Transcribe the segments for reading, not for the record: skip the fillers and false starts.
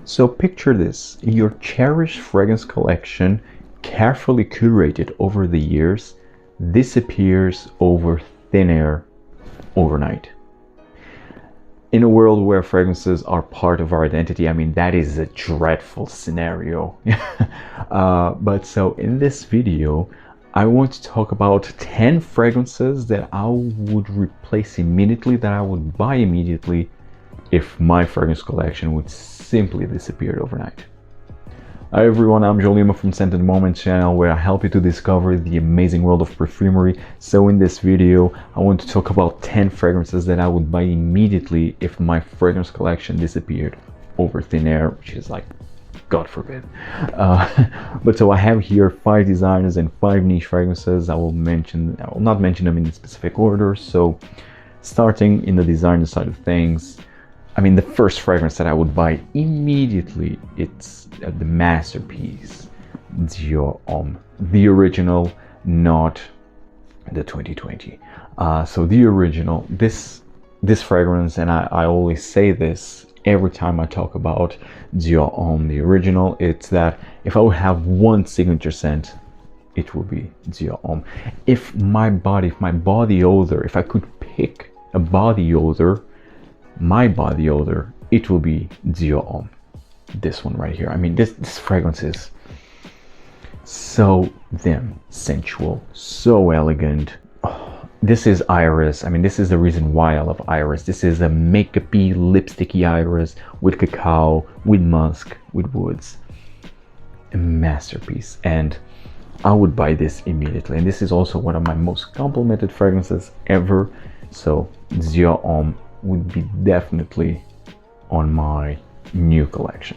So picture this, your cherished fragrance collection, carefully curated over the years, disappears over thin air overnight. In a world where fragrances are part of our identity, I mean, that is a dreadful scenario. But so in this video, I want to talk about 10 fragrances that I would replace immediately, that I would buy immediately if my fragrance collection would simply disappear overnight. Hi everyone, I'm Jolima from Scented Moments channel, where I help you to discover the amazing world of perfumery. So in this video, I want to talk about 10 fragrances that I would buy immediately if my fragrance collection disappeared over thin air, which is like, God forbid. But so I have here 5 designers and 5 niche fragrances. I will not mention them in specific order. So starting in the designer side of things, I mean, the first fragrance that I would buy immediately, it's the masterpiece, Dior Homme. The original, not the 2020. So the original, this fragrance, and I always say this every time I talk about Dior Homme, the original, it's that if I would have one signature scent, it will be Dior Homme. If my body odor, if I could pick a body odor, my body odor, it will be Dior Homme. This one right here. I mean, this fragrance is so damn sensual, so elegant. Oh, this is iris. I mean, this is the reason why I love iris. This is a makeup-y, lipsticky iris with cacao, with musk, with woods. A masterpiece, and I would buy this immediately. And this is also one of my most complimented fragrances ever. So Dior Homme would be definitely on my new collection.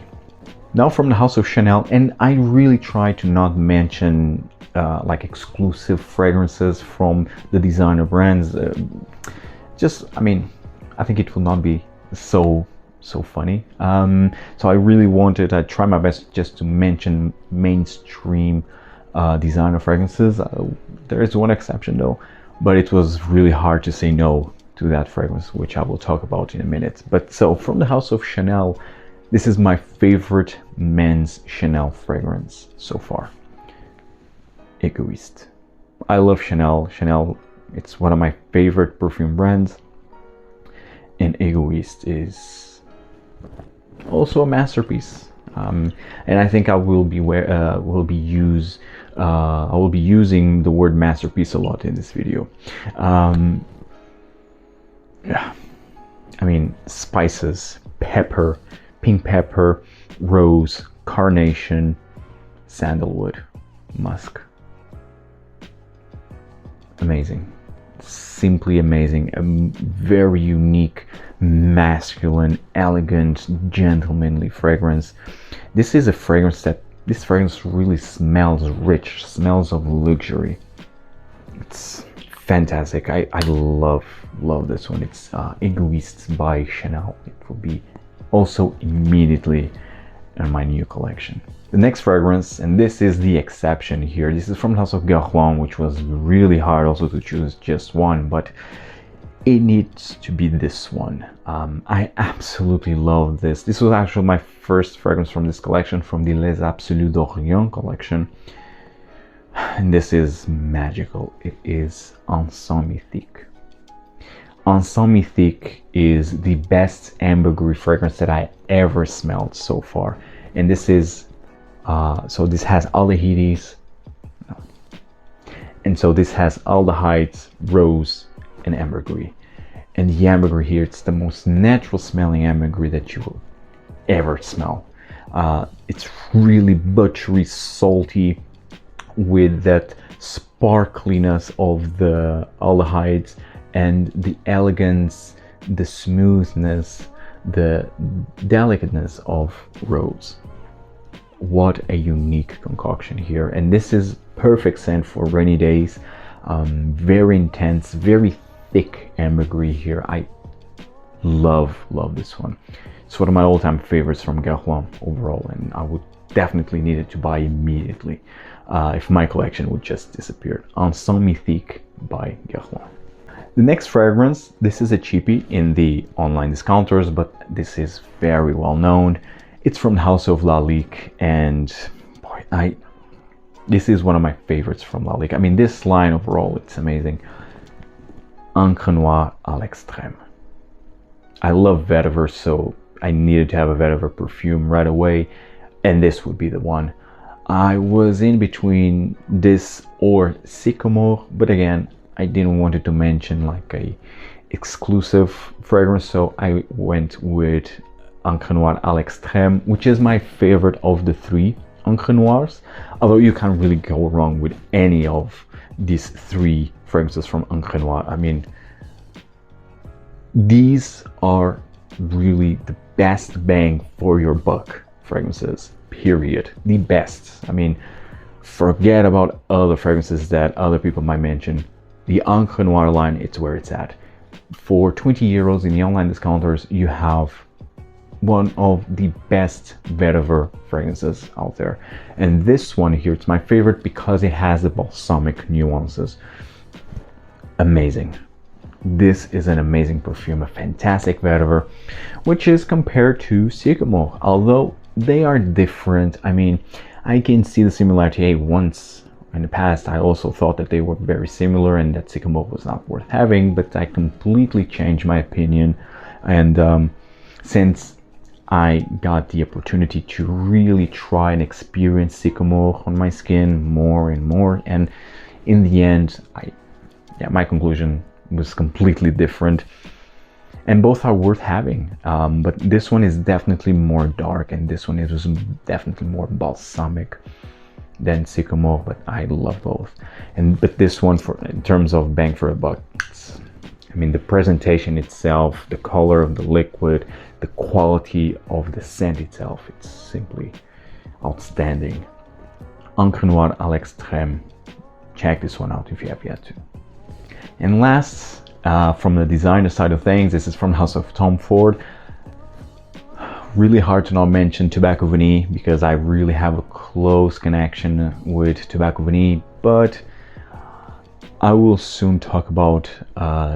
Now from the house of Chanel, and I really try to not mention like exclusive fragrances from the designer brands. I mean, I think it will not be so funny. So I try my best just to mention mainstream designer fragrances. There is one exception though, but it was really hard to say no to that fragrance, which I will talk about in a minute. But so from the house of Chanel, this is my favorite men's Chanel fragrance so far. Egoiste. I love Chanel. Chanel, it's one of my favorite perfume brands, and Egoiste is also a masterpiece. And I think I will be using the word masterpiece a lot in this video. Yeah, I mean, spices, pepper, pink pepper, rose, carnation, sandalwood, musk. Amazing, simply amazing. A very unique, masculine, elegant, gentlemanly fragrance. This fragrance really smells rich, smells of luxury. It's fantastic. I love this one. It's Egoiste by Chanel. It will be also immediately in my new collection. The next fragrance, and this is the exception here, this is from the house of Guerlain, which was really hard also to choose just one, but it needs to be this one. I absolutely love this. This was actually my first fragrance from this collection, from the Les Absolus d'Orient collection. And this is magical. It is Encens Mythique. Encens Mythique is the best ambergris fragrance that I ever smelled so far. And this is, so this has aldehydes. And so this has aldehydes, rose, and ambergris. And the ambergris here, it's the most natural smelling ambergris that you will ever smell. It's really buttery, salty, with that sparkliness of the aldehydes and the elegance, the smoothness, the delicateness of rose. What a unique concoction here. And this is perfect scent for rainy days. Very intense, very thick ambergris here. I love this one. It's one of my all-time favorites from Guerlain overall, and I would definitely need it to buy immediately if my collection would just disappear. Encens Mythique by Guerlain. The next fragrance, this is a cheapie in the online discounters, but this is very well known. It's from the house of Lalique, and boy, this is one of my favorites from Lalique. I mean, this line overall, it's amazing. Encre Noire à l'extrême. I love vetiver, so I needed to have a vetiver perfume right away, and this would be the one. I was in between this or Sycamore, but again, I didn't want to mention like a exclusive fragrance, so I went with Encre Noire à l'extrême, which is my favorite of the three Encre Noirs, although you can't really go wrong with any of these three fragrances from Encre Noire. I mean, these are really the best bang for your buck fragrances, period. The best. I mean, forget about other fragrances that other people might mention. The Encre Noire line, it's where it's at. For 20 euros in the online discounters, you have one of the best vetiver fragrances out there. And this one here, it's my favorite because it has the balsamic nuances. Amazing. This is an amazing perfume, a fantastic vetiver, which is compared to Sycamore, although they are different. I mean, I can see the similarity. Hey, once in the past, I also thought that they were very similar and that Sycamore was not worth having, but I completely changed my opinion. And since I got the opportunity to really try and experience Sycamore on my skin more and more, and in the end, my conclusion was completely different, and both are worth having, but this one is definitely more dark, and this one is definitely more balsamic than Sycamore, but I love both. But this one, in terms of bang for a buck, I mean, the presentation itself, the color of the liquid, the quality of the scent itself, it's simply outstanding. Encre Noire à l'extrême. Check this one out if you have yet to. And last, from the designer side of things, this is from the house of Tom Ford. Really hard to not mention Tobacco Vanille because I really have a close connection with Tobacco Vanille, but I will soon talk about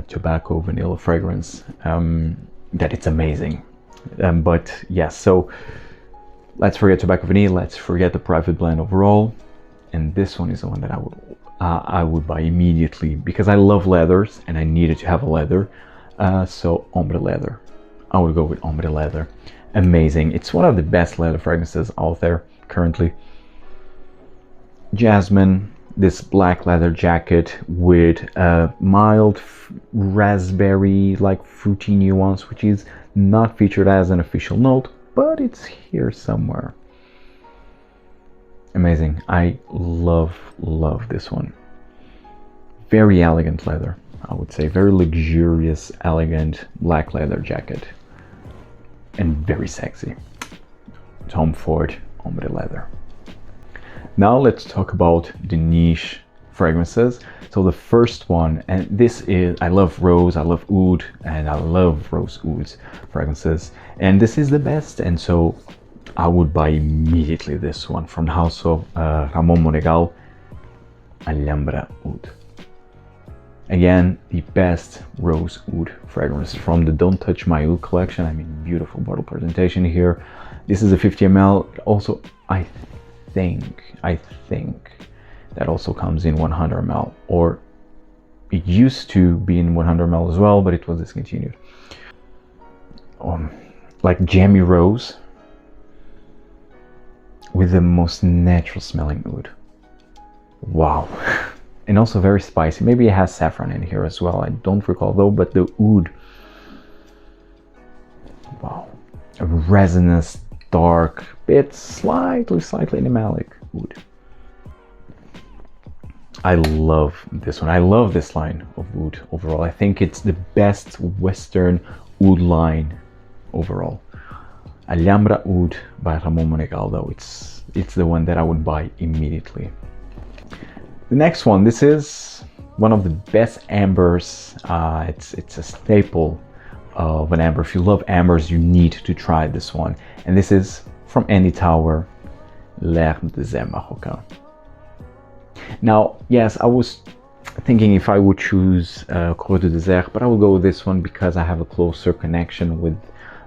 Tobacco Vanilla fragrance, that it's amazing. But yes, so let's forget Tobacco Vanille, let's forget the private blend overall, and this one is the one that I would buy immediately because I love leathers and I needed to have a leather. So Ombre leather. I would go with Ombre leather. Amazing. It's one of the best leather fragrances out there currently. Jasmine, this black leather jacket with a mild raspberry like fruity nuance, which is not featured as an official note, but it's here somewhere. Amazing. I love this one. Very elegant leather, I would say. Very luxurious, elegant black leather jacket. And very sexy. Tom Ford Ombre leather. Now let's talk about the niche fragrances. So the first one, and this is, I love rose, I love oud, and I love rose ouds fragrances. And this is the best, and so I would buy immediately this one from the house of Ramon Monegal, Alhambra Oud. Again, the best rose oud fragrance from the Don't Touch My Oud collection. I mean, beautiful bottle presentation here. This is a 50 ml. Also, I think that also comes in 100 ml, or it used to be in 100 ml as well, but it was discontinued. Like jammy rose with the most natural smelling oud. Wow. And also very spicy. Maybe it has saffron in here as well. I don't recall though, but the oud. Wow. A resinous, dark, bit slightly animalic oud. I love this one. I love this line of oud overall. I think it's the best Western oud line overall. Alhambra Oud by Ramon Monegal, though it's the one that I would buy immediately. The next one, this is one of the best ambers. It's a staple of an amber. If you love ambers, you need to try this one. And this is from Andy Tower, L'Herbe des Marocain. Now, yes, I was thinking if I would choose Creux du Désert, but I will go with this one because I have a closer connection with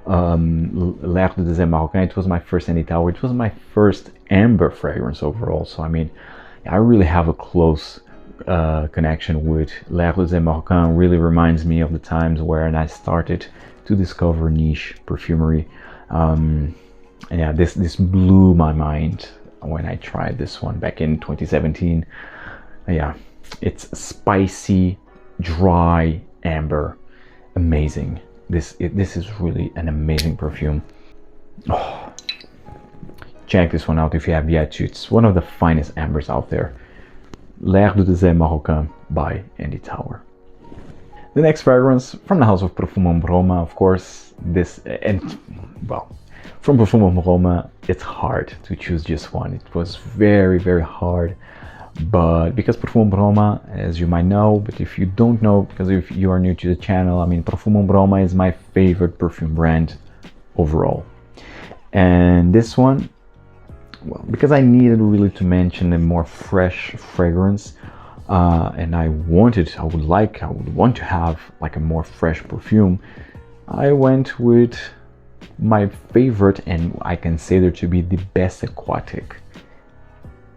L'Air de Désert Marocain. It was my first Andy Tower. It was my first amber fragrance overall. So I mean, I really have a close connection with L'Air de Désert Marocain. Really reminds me of the times where I started to discover niche perfumery. And yeah, this blew my mind when I tried this one back in 2017. Yeah, it's spicy, dry amber, amazing. This is really an amazing perfume. Oh, check this one out if you have yet to. It's one of the finest ambers out there. L'Air du Désert Marocain by Andy Tower. The next fragrance from the house of Profumum Roma, of course. This, and well, from Profumum Roma, it's hard to choose just one. It was very, very hard. But because Profumum Roma, as you might know, but if you don't know, because if you are new to the channel, I mean, Profumum Roma is my favorite perfume brand overall. And this one, well, because I needed really to mention a more fresh fragrance, and I would want to have like a more fresh perfume, I went with my favorite, and I consider to be the best aquatic,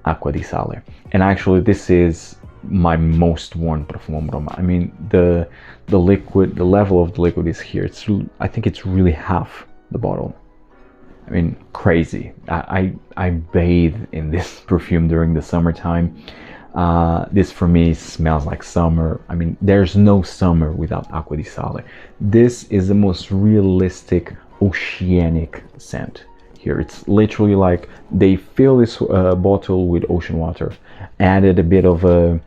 Acqua di Sale. And actually this is my most worn Profumum Roma. I mean, the liquid, the level of the liquid is here. I think it's really half the bottle. I mean, crazy. I bathe in this perfume during the summertime. This for me smells like summer. I mean, there's no summer without Acqua di Sale. This is the most realistic oceanic scent. Here it's literally like they fill this bottle with ocean water, added a bit of a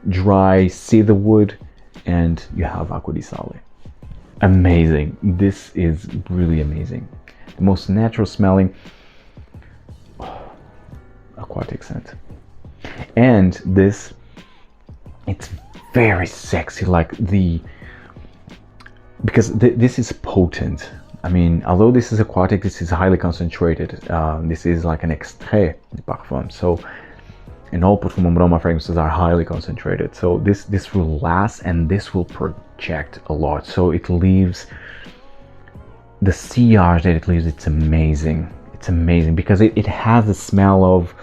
dry cedarwood, and you have Acqua di Sale. Amazing. This is really amazing. The most natural smelling aquatic scent. And this, it's very sexy, like because this is potent. I mean, although this is aquatic, this is highly concentrated. This is like an extrait de parfum. So, and all Profumum Roma fragrances are highly concentrated. So this will last, and this will project a lot. So it leaves the sillage that it leaves. It's amazing. It's amazing because it has the smell of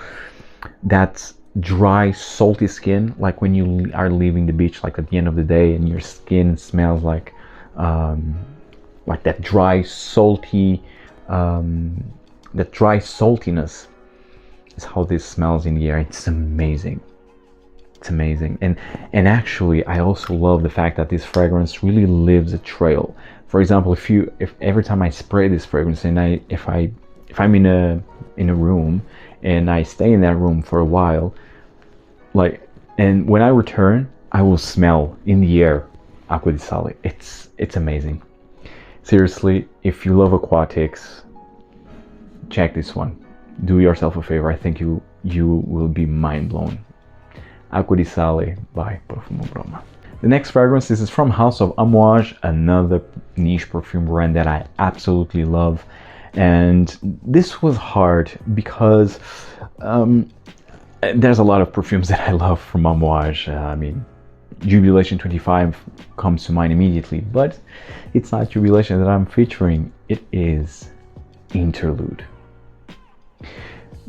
that dry, salty skin, like when you are leaving the beach, like at the end of the day, and your skin smells like that dry, salty, that dry saltiness is how this smells in the air. It's amazing. It's amazing. And actually, I also love the fact that this fragrance really leaves a trail. For example, if every time I spray this fragrance, and if I'm in a room and I stay in that room for a while, like, and when I return, I will smell in the air Acqua di Sale. It's amazing. Seriously, if you love aquatics, check this one. Do yourself a favor. I think you will be mind blown. Acqua di Sale by Profumum Roma. The next fragrance, this is from House of Amouage, another niche perfume brand that I absolutely love. And this was hard because there's a lot of perfumes that I love from Amouage. I mean, Jubilation 25 comes to mind immediately, but it's not Jubilation that I'm featuring. It is Interlude.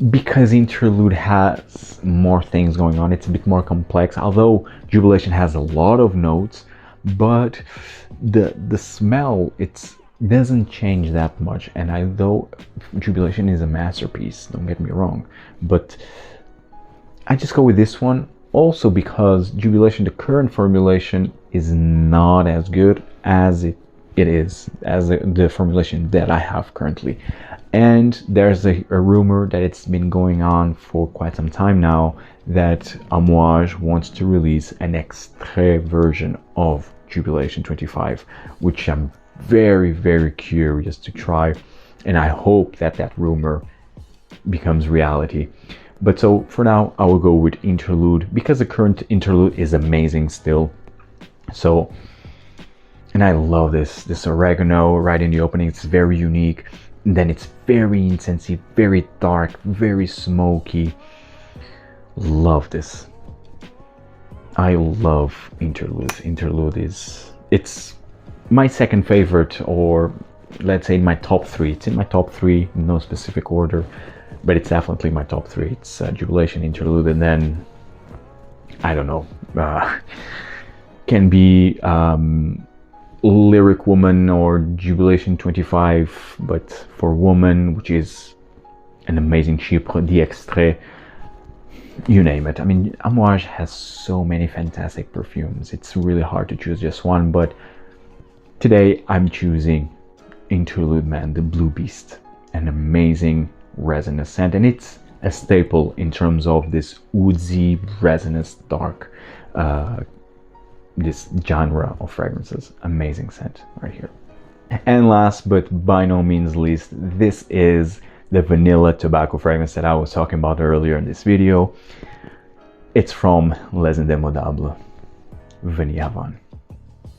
Because Interlude has more things going on, it's a bit more complex, although Jubilation has a lot of notes, but the smell, it doesn't change that much. And although Jubilation is a masterpiece, don't get me wrong, but I just go with this one also because Jubilation, the current formulation, is not as good as it is as the formulation that I have currently. And there's a rumor that it's been going on for quite some time now that Amouage wants to release an extrait version of Jubilation 25, which I'm very, very curious to try, and I hope that that rumor becomes reality. But so for now, I will go with Interlude because the current Interlude is amazing still. So, and I love this oregano right in the opening. It's very unique. And then it's very intensive, very dark, very smoky. Love this. I love Interlude. Interlude it's my second favorite, or let's say, my top three. It's in my top three, no specific order, but it's definitely my top three. It's Jubilation, Interlude, and then I don't know, can be Lyric Woman or Jubilation 25, but for woman, which is an amazing Chypre, the Extrait, you name it. I mean, Amouage has so many fantastic perfumes. It's really hard to choose just one, but today I'm choosing Interlude Man, the Blue Beast, an amazing resinous scent, and it's a staple in terms of this woodsy, resinous, dark, this genre of fragrances. Amazing scent right here. And last but by no means least, this is the vanilla tobacco fragrance that I was talking about earlier in this video. It's from Les Indemodables, Vanille Havane.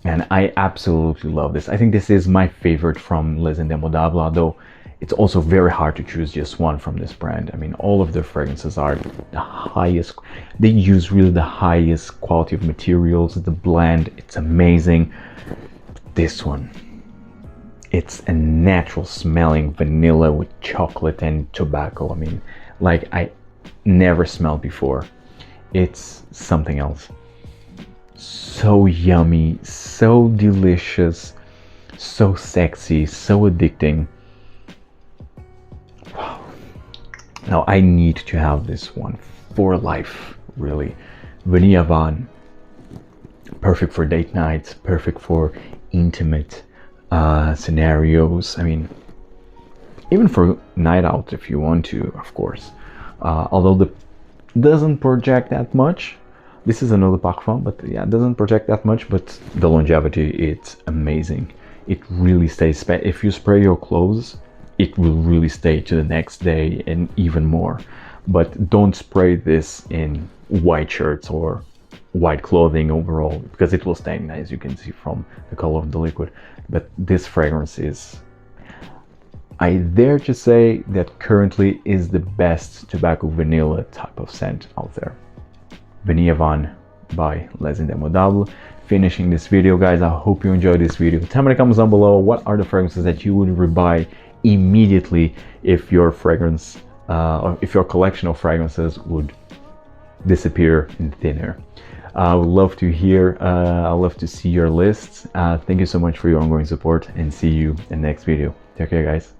And I absolutely love this. I think this is my favorite from Les Indemodables, although it's also very hard to choose just one from this brand. I mean, all of their fragrances are the highest. They use really the highest quality of materials. The blend, it's amazing. This one, it's a natural smelling vanilla with chocolate and tobacco. I mean, like I never smelled before. It's something else. So yummy, so delicious, so sexy, so addicting. Wow. Now I need to have this one for life, really. Vanille Havane, perfect for date nights, perfect for intimate scenarios. I mean, even for night out if you want to, of course. Although the doesn't project that much. This is another parfum, but yeah, it doesn't project that much, but the longevity, it's amazing. It really stays. If you spray your clothes, it will really stay to the next day and even more. But don't spray this in white shirts or white clothing overall, because it will stain, as you can see from the color of the liquid. But this fragrance is, I dare to say that currently is the best tobacco vanilla type of scent out there. Vanille Havane by Les Indemodables. Finishing this video, guys. I hope you enjoyed this video. Tell me in the comments down below, what are the fragrances that you would rebuy immediately if your fragrance or if your collection of fragrances would disappear in thin air. I would love to hear, I'd love to see your lists. Thank you so much for your ongoing support, and see you in the next video. Take care, guys.